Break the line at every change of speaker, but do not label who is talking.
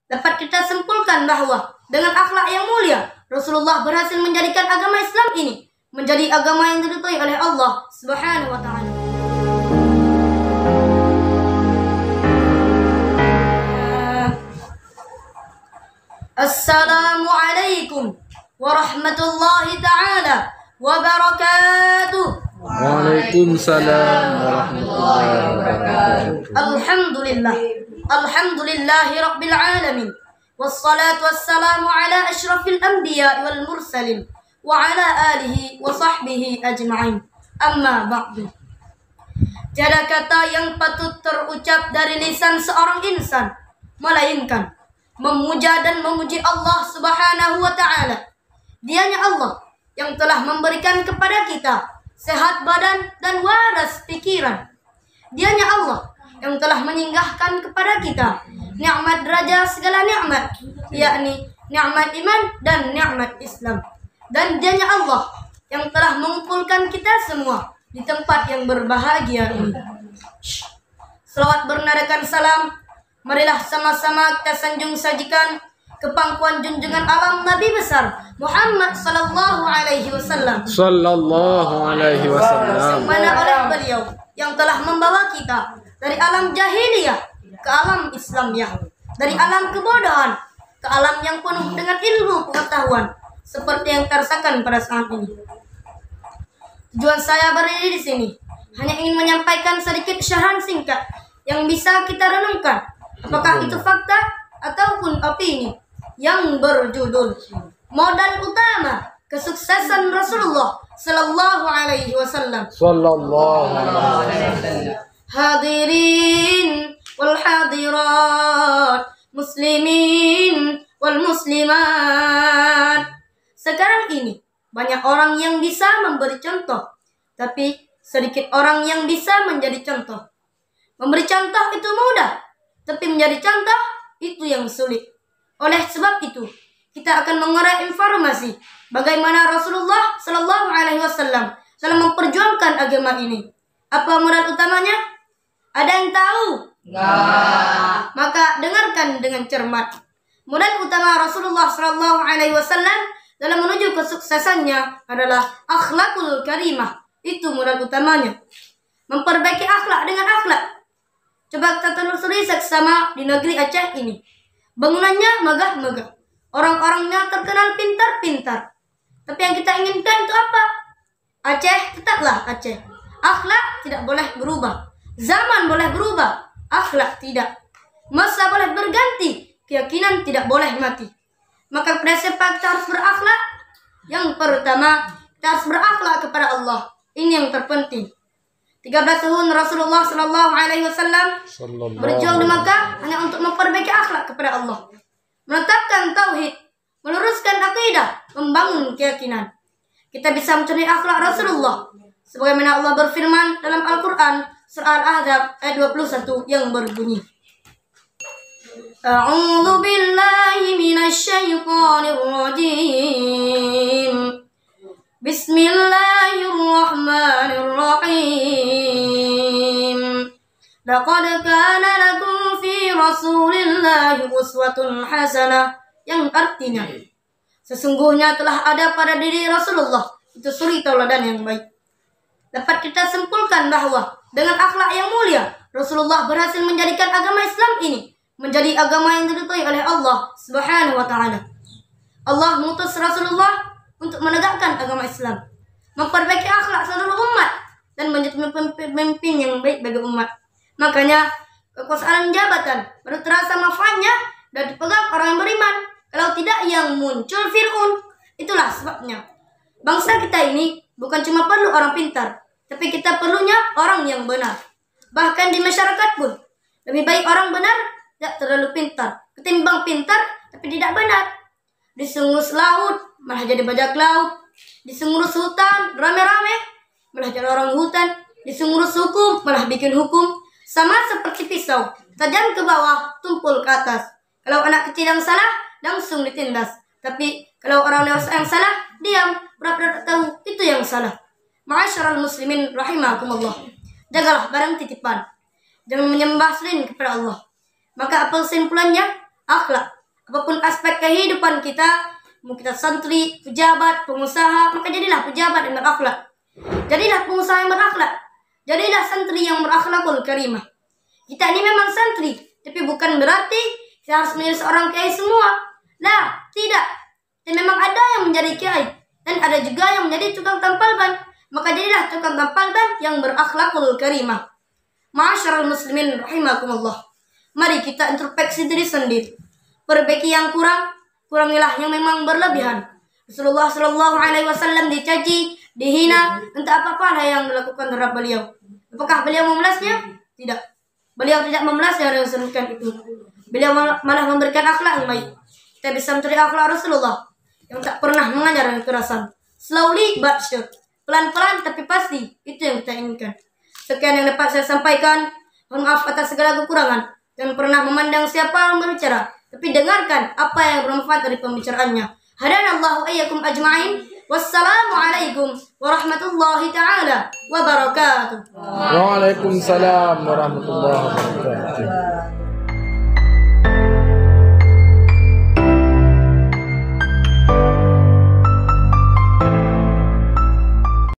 Dapat kita simpulkan bahwa dengan akhlak yang mulia, Rasulullah berhasil menjadikan agama Islam ini menjadi agama yang diridhai oleh Allah Subhanahu wa taala. Assalamualaikum warahmatullahi taala wabarakatuh.
Waalaikumsalam warahmatullahi wabarakatuh.
Alhamdulillahi rabbil alamin. Wassalatu wassalamu ala asyrafil anbiya wal mursalin wa ala alihi wa sahbihi ajma'in. Amma ba'du. Tiada kata yang patut terucap dari lisan seorang insan melainkan memuja dan memuji Allah Subhanahu wa taala. Dianya Allah yang telah memberikan kepada kita sehat badan dan waras pikiran. Dianya Allah yang telah menyinggahkan kepada kita nikmat raja segala nikmat, yakni nikmat iman dan nikmat Islam. Dan dianya Allah yang telah mengumpulkan kita semua di tempat yang berbahagia ini. Selawat bernadakan salam, marilah sama-sama kita sanjung sajikan ke pangkuan junjungan alam Nabi besar Muhammad sallallahu alaihi wasallam. Mana oleh beliau yang telah membawa kita dari alam jahiliyah ke alam Islamiyah, dari alam kebodohan ke alam yang penuh dengan ilmu pengetahuan seperti yang terasakan pada saat ini. Tujuan saya berdiri di sini hanya ingin menyampaikan sedikit syarahan singkat yang bisa kita renungkan, apakah itu fakta ataupun opini, yang berjudul Modal Utama Kesuksesan Rasulullah Sallallahu Alaihi Wasallam. Hadirin wal hadirat, muslimin wal muslimat. Sekarang ini banyak orang yang bisa memberi contoh, tapi sedikit orang yang bisa menjadi contoh. Memberi contoh itu mudah, tapi menjadi contoh itu yang sulit. Oleh sebab itu, kita akan mengurai informasi bagaimana Rasulullah Sallallahu Alaihi Wasallam dalam memperjuangkan agama ini. Apa modal utamanya? Ada yang tahu? Enggak. Maka dengarkan dengan cermat. Modal utama Rasulullah Sallallahu Alaihi Wasallam dalam menuju kesuksesannya adalah akhlakul karimah. Itu modal utamanya. Memperbaiki akhlak dengan akhlak. Coba kita telusuri seksama di negeri Aceh ini. Bangunannya megah-megah, orang-orangnya terkenal pintar-pintar. Tapi yang kita inginkan itu apa? Aceh tetaplah Aceh. Akhlak tidak boleh berubah. Zaman boleh berubah, akhlak tidak. Masa boleh berganti, keyakinan tidak boleh mati. Maka pada siapa kita harus berakhlak? Yang pertama, kita harus berakhlak kepada Allah. Ini yang terpenting. 13 tahun Rasulullah Sallallahu Alaihi Wasallam berjuang di Makkah hanya untuk memperbaiki akhlak kepada Allah, menetapkan tauhid, meluruskan akidah, membangun keyakinan. Kita bisa mencari akhlak Rasulullah sebagaimana Allah berfirman dalam Al-Quran surah Al-Ahzab ayat 21 yang berbunyi, A'udzu billahi minasy syaithanir rajim. Bismillahirrahmanirrahim. Laqad kana lakum fi Rasulillahi uswatun hasanah, yang artinya sesungguhnya telah ada pada diri Rasulullah itu suri tauladan yang baik. Dapat kita simpulkan bahwa dengan akhlak yang mulia, Rasulullah berhasil menjadikan agama Islam ini menjadi agama yang diridhai oleh Allah Subhanahu wa taala. Allah mengutus Rasulullah untuk menegakkan agama Islam, memperbaiki akhlak seluruh umat dan menjadi pemimpin yang baik bagi umat. Makanya kekuasaan jabatan baru terasa manfaatnya dan dipegang orang yang beriman. Kalau tidak, yang muncul Fir'aun. Itulah sebabnya bangsa kita ini bukan cuma perlu orang pintar, tapi kita perlunya orang yang benar. Bahkan di masyarakat pun lebih baik orang benar tidak terlalu pintar ketimbang pintar tapi tidak benar. Disengus laut malah jadi bajak laut, disengurus hutan rame-rame malah jadi orang hutan, disengurus hukum malah bikin hukum. Sama seperti pisau, tajam ke bawah, tumpul ke atas. Kalau anak kecil yang salah, langsung ditindas. Tapi kalau orang dewasa yang salah, diam, pura-pura tahu itu yang salah. Ma'asyiral muslimin rahimakumullah. Jagalah barang titipan, jangan menyembah selain kepada Allah. Maka apa kesimpulannya? Akhlak kehidupan kita, mau kita santri, pejabat, pengusaha, maka jadilah pejabat yang berakhlak. Jadilah pengusaha yang berakhlak. Jadilah santri yang berakhlakul karimah. Kita ini memang santri, tapi bukan berarti kita harus menjadi seorang kiai semua. Nah, tidak. Dan memang ada yang menjadi kiai, dan ada juga yang menjadi tukang tampal ban. Maka jadilah tukang tampal ban yang berakhlakul karimah. Ma'asyiral muslimin rahimakumullah. Mari kita introspeksi diri sendiri. Perbaiki yang kurang, kurangilah yang memang berlebihan. Rasulullah Shallallahu Alaihi Wasallam dicaci, dihina, entah apa-apa yang dilakukan terhadap beliau. Apakah beliau memelasnya? Tidak. Beliau tidak memelas yang disebutkan itu. Beliau malah memberikan akhlak yang baik. Kita bisa mencari akhlak Rasulullah yang tak pernah mengajar kekerasan. Slowly but sure. Pelan-pelan tapi pasti. Itu yang kita inginkan. Sekian yang dapat saya sampaikan. Mohon maaf atas segala kekurangan. Jangan pernah memandang siapa yang berbicara, tapi dengarkan apa yang bermanfaat dari pembicaraannya. Hadanallahu ayyakum ajma'in. Wassalamualaikum warahmatullahi taala wabarakatuh.
Waalaikumsalam warahmatullahi wabarakatuh.